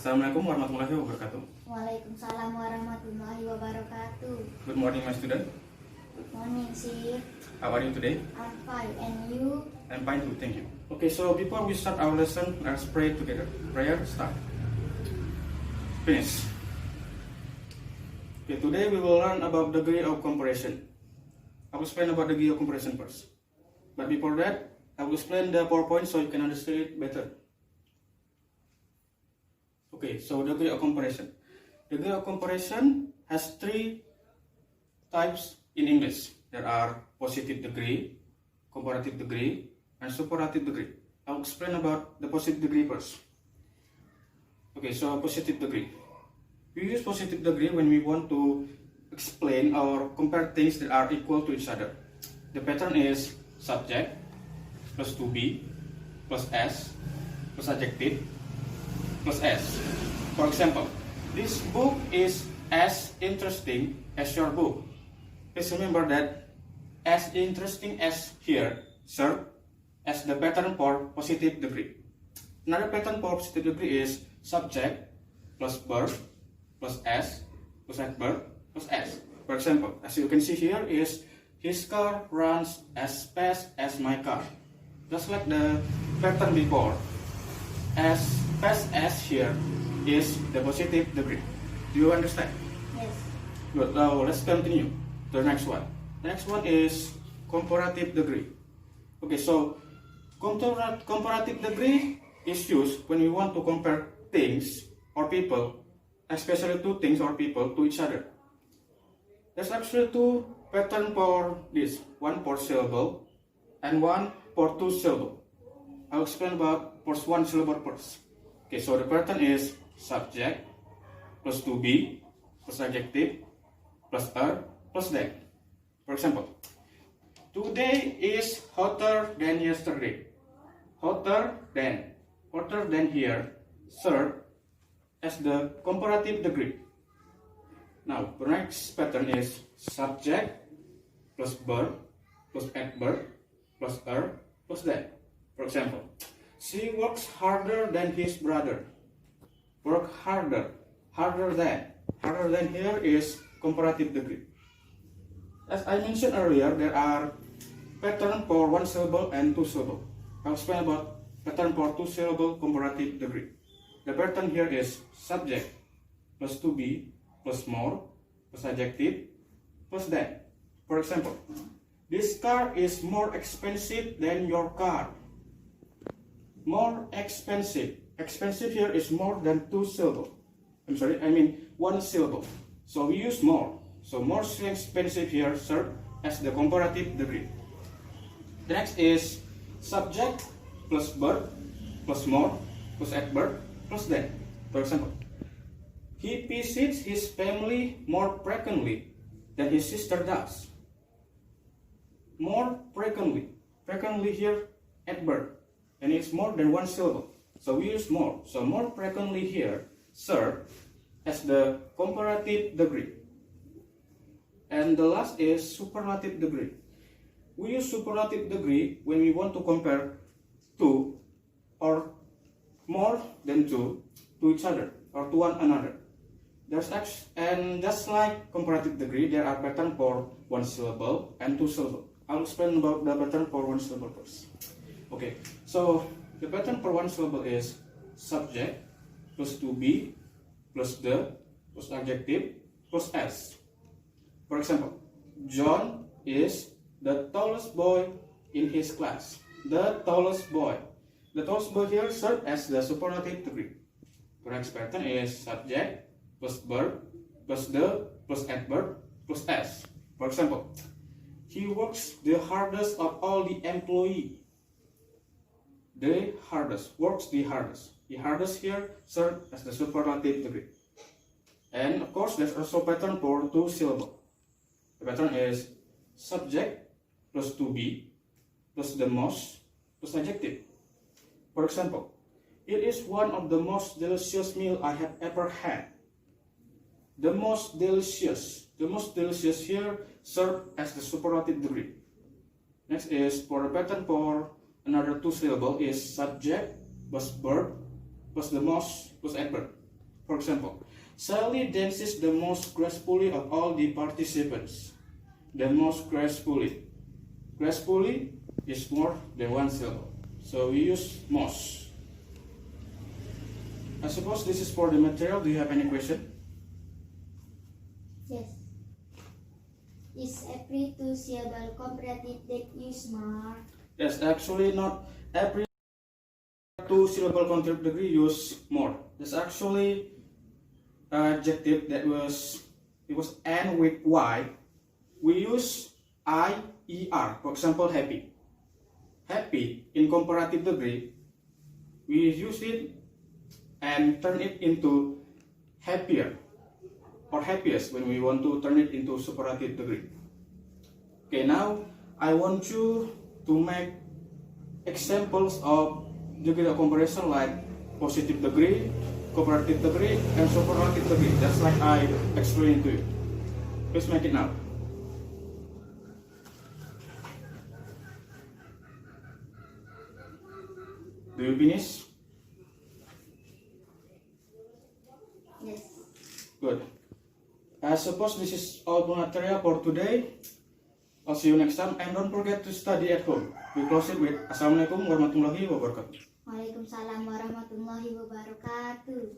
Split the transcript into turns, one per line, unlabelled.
Assalamualaikum warahmatullahi wabarakatuh.
Waalaikumsalam warahmatullahi wabarakatuh.
Good morning, my student.
Good morning, Sir.
How are you today?
I'm fine, and you?
I'm fine too, thank you. Okay, so before we start our lesson, let's pray together. Prayer, start. Finish. Okay, today we will learn about degree of comparison. I will explain about degree of comparison first. But before that, I will explain the PowerPoint so you can understand it better. Okay, so degree of comparison. Degree of comparison has three types in English. There are positive degree, comparative degree, and superlative degree. I'll explain about the positive degree first. Okay, so positive degree. We use positive degree when we want to explain or compare things that are equal to each other. The pattern is subject plus to be plus s plus adjective plus s. For example, this book is as interesting as your book. Please remember that as interesting as here serve as the pattern for positive degree. Another pattern for positive degree is subject plus verb plus s plus adverb plus s. For example, as you can see here is his car runs as fast as my car. Just like the pattern before, as fast as here is the positive degree. Do you understand?
Yes.
Good. Now let's continue to the next one. The next one is comparative degree. Okay, so comparative degree is used when we want to compare things or people, especially two things or people, to each other. There's actually two patterns for this, one for syllable and one for two syllable. I'll explain about for one syllable first. Okay, so the pattern is subject plus to be plus adjective plus plus that. For example, today is hotter than yesterday. Hotter than here serve as the comparative degree. Now the next pattern is subject plus verb plus adverb plus plus that. For example, she works harder than his brother. Work harder than. Harder than here is comparative degree. As I mentioned earlier, there are pattern for one syllable and two syllable. I'll explain about pattern for two syllable comparative degree. The pattern here is subject plus to be plus more plus adjective plus that. For example, this car is more expensive than your car. More expensive. Expensive here is more than two syllable. One syllable. So we use more. So more expensive here serve as the comparative degree. The next is subject plus verb plus more plus adverb plus that. For example, he visits his family more frequently than his sister does. More frequently. Frequently here adverb. And it's more than one syllable. So we use more. So more frequently here serve as the comparative degree. And the last is superlative degree. We use superlative degree when we want to compare two or more than two to each other or to one another. And just like comparative degree, there are patterns for one syllable and two syllable. I'll explain about the pattern for one syllable first. Okay, so the pattern for one syllable is subject plus to be plus the plus adjective plus s. For example, John is the tallest boy in his class. The tallest boy. The tallest boy here serves as the superlative degree. The next pattern is subject plus verb plus the plus adverb plus s. For example, he works the hardest of all the employees. The hardest, works the hardest. The hardest here serves as the superlative degree. And of course, there's also pattern for two syllable. The pattern is subject plus to be plus the most plus adjective. For example, it is one of the most delicious meal I have ever had. The most delicious here serve as the superlative degree. Next is for the pattern for another two syllable is subject plus verb plus the most plus adverb. For example, Sally dances the most gracefully of all the participants. The most gracefully. Gracefully is more than one syllable. So we use most. I suppose this is for the material. Do you have any question?
Yes. Is every two-syllable comparative that use more?
Yes, actually not every two-syllable comparative degree use more. There's actually an adjective that was end with Y. We use I-E-R. For example, happy. Happy in comparative degree, we use it and turn it into happier or happiest when we want to turn it into superlative degree. Okay, now I want you to make examples of degree of comparison like positive degree, comparative degree, and superlative degree, just like I explained to you. Please make it now. Do you finish?
Yes.
Good. I suppose this is all the material for today. I'll see you next time, and don't forget to study at home. We close it with Assalamualaikum warahmatullahi wabarakatuh.
Waalaikumsalam warahmatullahi wabarakatuh.